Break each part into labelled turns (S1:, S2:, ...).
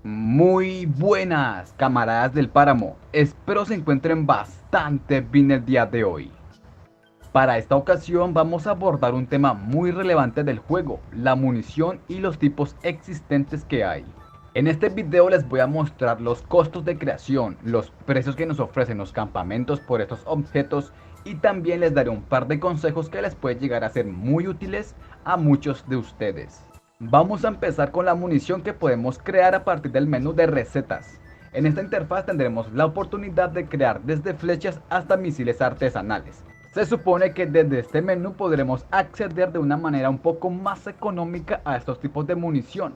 S1: Muy buenas, camaradas del páramo, espero se encuentren bastante bien el día de hoy. Para esta ocasión vamos a abordar un tema muy relevante del juego, la munición y los tipos existentes que hay. En este video les voy a mostrar los costos de creación, los precios que nos ofrecen los campamentos por estos objetos y también les daré un par de consejos que les puede llegar a ser muy útiles a muchos de ustedes. Vamos a empezar con la munición que podemos crear a partir del menú de recetas. En esta interfaz tendremos la oportunidad de crear desde flechas hasta misiles artesanales. Se supone que desde este menú podremos acceder de una manera un poco más económica a estos tipos de munición,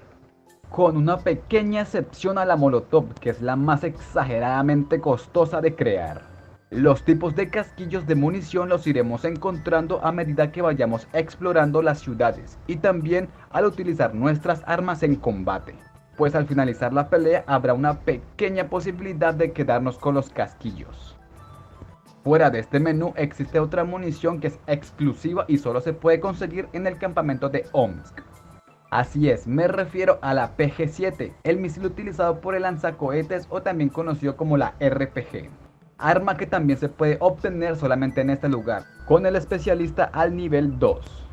S1: con una pequeña excepción a la Molotov, que es la más exageradamente costosa de crear. Los tipos de casquillos de munición los iremos encontrando a medida que vayamos explorando las ciudades y también al utilizar nuestras armas en combate, pues al finalizar la pelea habrá una pequeña posibilidad de quedarnos con los casquillos. Fuera de este menú existe otra munición que es exclusiva y solo se puede conseguir en el campamento de Omsk. Así es, me refiero a la PG-7, el misil utilizado por el lanzacohetes o también conocido como la RPG. Arma que también se puede obtener solamente en este lugar, con el especialista al nivel 2.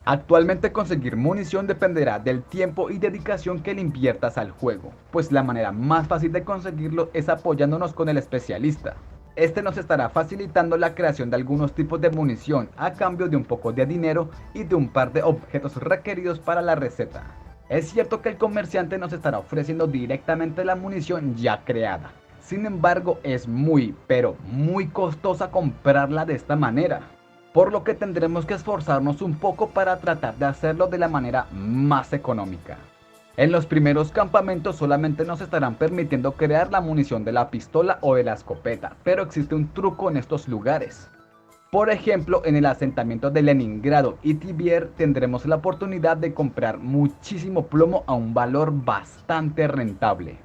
S1: Actualmente conseguir munición dependerá del tiempo y dedicación que le inviertas al juego, pues la manera más fácil de conseguirlo es apoyándonos con el especialista. Este nos estará facilitando la creación de algunos tipos de munición a cambio de un poco de dinero y de un par de objetos requeridos para la receta. Es cierto que el comerciante nos estará ofreciendo directamente la munición ya creada. Sin embargo, es muy, pero muy costosa comprarla de esta manera, por lo que tendremos que esforzarnos un poco para tratar de hacerlo de la manera más económica. En los primeros campamentos solamente nos estarán permitiendo crear la munición de la pistola o de la escopeta, pero existe un truco en estos lugares. Por ejemplo, en el asentamiento de Leningrado y Tver tendremos la oportunidad de comprar muchísimo plomo a un valor bastante rentable.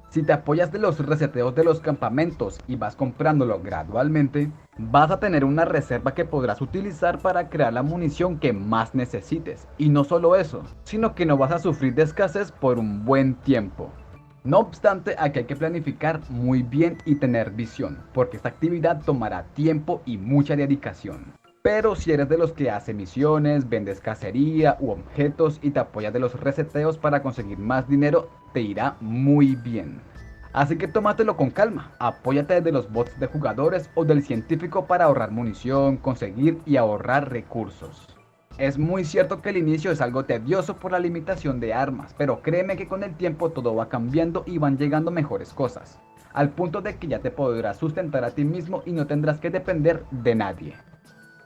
S1: Si te apoyas de los reseteos de los campamentos y vas comprándolo gradualmente, vas a tener una reserva que podrás utilizar para crear la munición que más necesites. Y no solo eso, sino que no vas a sufrir de escasez por un buen tiempo. No obstante, aquí hay que planificar muy bien y tener visión, porque esta actividad tomará tiempo y mucha dedicación. Pero si eres de los que hace misiones, vendes cacería u objetos y te apoyas de los reseteos para conseguir más dinero, te irá muy bien. Así que tómatelo con calma, apóyate de los bots de jugadores o del científico para ahorrar munición, conseguir y ahorrar recursos. Es muy cierto que el inicio es algo tedioso por la limitación de armas, pero créeme que con el tiempo todo va cambiando y van llegando mejores cosas, al punto de que ya te podrás sustentar a ti mismo y no tendrás que depender de nadie.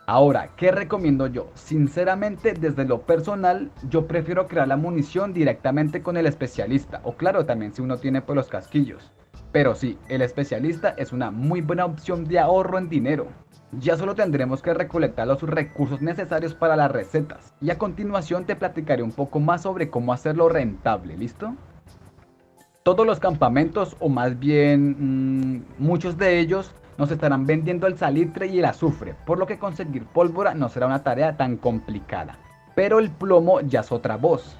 S1: Ahora, ¿qué recomiendo yo? Sinceramente, desde lo personal, yo prefiero crear la munición directamente con el especialista, o claro, también si uno tiene pues los casquillos. Pero sí, el especialista es una muy buena opción de ahorro en dinero. Ya solo tendremos que recolectar los recursos necesarios para las recetas, y a continuación te platicaré un poco más sobre cómo hacerlo rentable, ¿listo? Todos los campamentos, o más bien muchos de ellos, nos estarán vendiendo el salitre y el azufre, por lo que conseguir pólvora no será una tarea tan complicada. Pero el plomo ya es otra voz,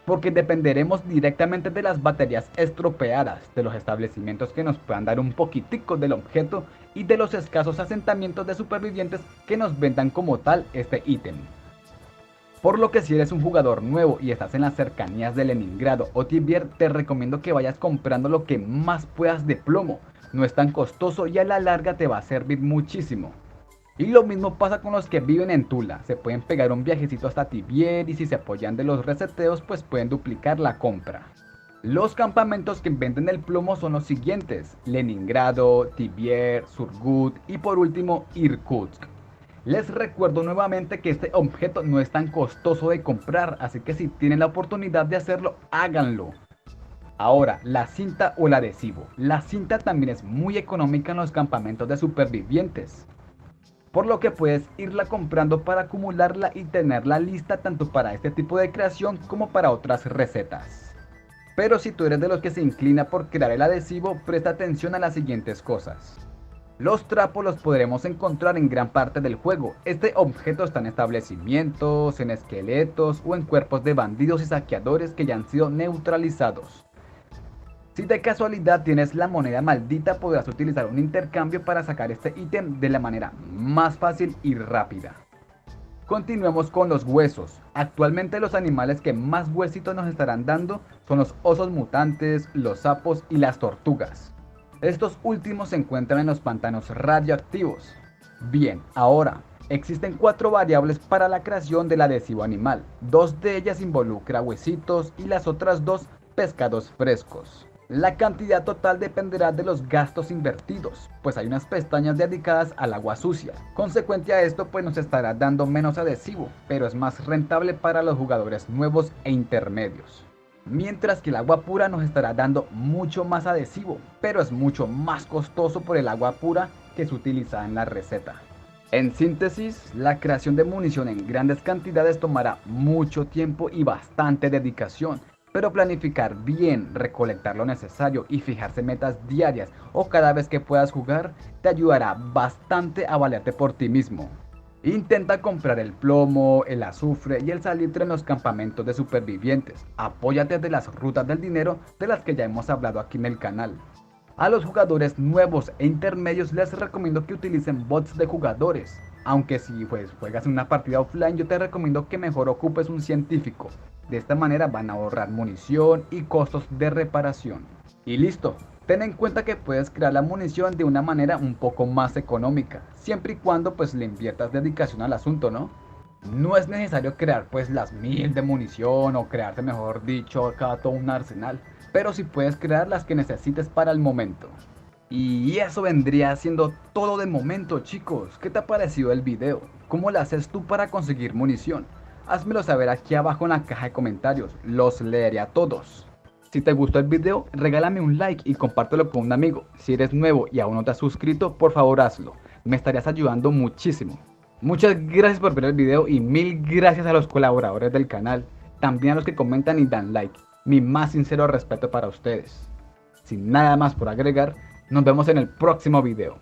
S1: porque dependeremos directamente de las baterías estropeadas, de los establecimientos que nos puedan dar un poquitico del objeto y de los escasos asentamientos de supervivientes que nos vendan como tal este ítem. Por lo que si eres un jugador nuevo y estás en las cercanías de Leningrado o Tver, te recomiendo que vayas comprando lo que más puedas de plomo. No es tan costoso y a la larga te va a servir muchísimo. Y lo mismo pasa con los que viven en Tula. Se pueden pegar un viajecito hasta Tver y si se apoyan de los reseteos pues pueden duplicar la compra. Los campamentos que venden el plomo son los siguientes: Leningrado, Tver, Surgut y por último Irkutsk. Les recuerdo nuevamente que este objeto no es tan costoso de comprar, así que si tienen la oportunidad de hacerlo, háganlo. Ahora, la cinta o el adhesivo. La cinta también es muy económica en los campamentos de supervivientes. por lo que puedes irla comprando para acumularla y tenerla lista tanto para este tipo de creación como para otras recetas. Pero si tú eres de los que se inclina por crear el adhesivo, presta atención a las siguientes cosas. Los trapos los podremos encontrar en gran parte del juego. Este objeto está en establecimientos, en esqueletos o en cuerpos de bandidos y saqueadores que ya han sido neutralizados. Si de casualidad tienes la moneda maldita, podrás utilizar un intercambio para sacar este ítem de la manera más fácil y rápida. Continuemos con los huesos. Actualmente los animales que más huesitos nos estarán dando son los osos mutantes, los sapos y las tortugas. Estos últimos se encuentran en los pantanos radioactivos. Bien, ahora, existen 4 variables para la creación del adhesivo animal. 2 de ellas involucran huesitos y las otras 2 pescados frescos. La cantidad total dependerá de los gastos invertidos, pues hay unas pestañas dedicadas al agua sucia. Consecuente a esto, pues nos estará dando menos adhesivo, pero es más rentable para los jugadores nuevos e intermedios. Mientras que el agua pura nos estará dando mucho más adhesivo, pero es mucho más costoso por el agua pura que es utilizada en la receta. En síntesis, la creación de munición en grandes cantidades tomará mucho tiempo y bastante dedicación, pero planificar bien, recolectar lo necesario y fijarse metas diarias o cada vez que puedas jugar te ayudará bastante a valerte por ti mismo. Intenta comprar el plomo, el azufre y el salitre en los campamentos de supervivientes. Apóyate de las rutas del dinero de las que ya hemos hablado aquí en el canal. A los jugadores nuevos e intermedios les recomiendo que utilicen bots de jugadores. Aunque si juegas una partida offline, yo te recomiendo que mejor ocupes un científico. De esta manera van a ahorrar munición y costos de reparación. Y listo. Ten en cuenta que puedes crear la munición de una manera un poco más económica, siempre y cuando pues le inviertas dedicación al asunto, ¿no? No es necesario crear pues las 1000 de munición o crearte, mejor dicho, acá todo un arsenal, pero sí puedes crear las que necesites para el momento. Y eso vendría siendo todo de momento, chicos. ¿Qué te ha parecido el video? ¿Cómo lo haces tú para conseguir munición? Házmelo saber aquí abajo en la caja de comentarios, los leeré a todos. Si te gustó el video, regálame un like y compártelo con un amigo. Si eres nuevo y aún no te has suscrito, por favor hazlo. Me estarías ayudando muchísimo. Muchas gracias por ver el video y mil gracias a los colaboradores del canal. También a los que comentan y dan like. Mi más sincero respeto para ustedes. Sin nada más por agregar, nos vemos en el próximo video.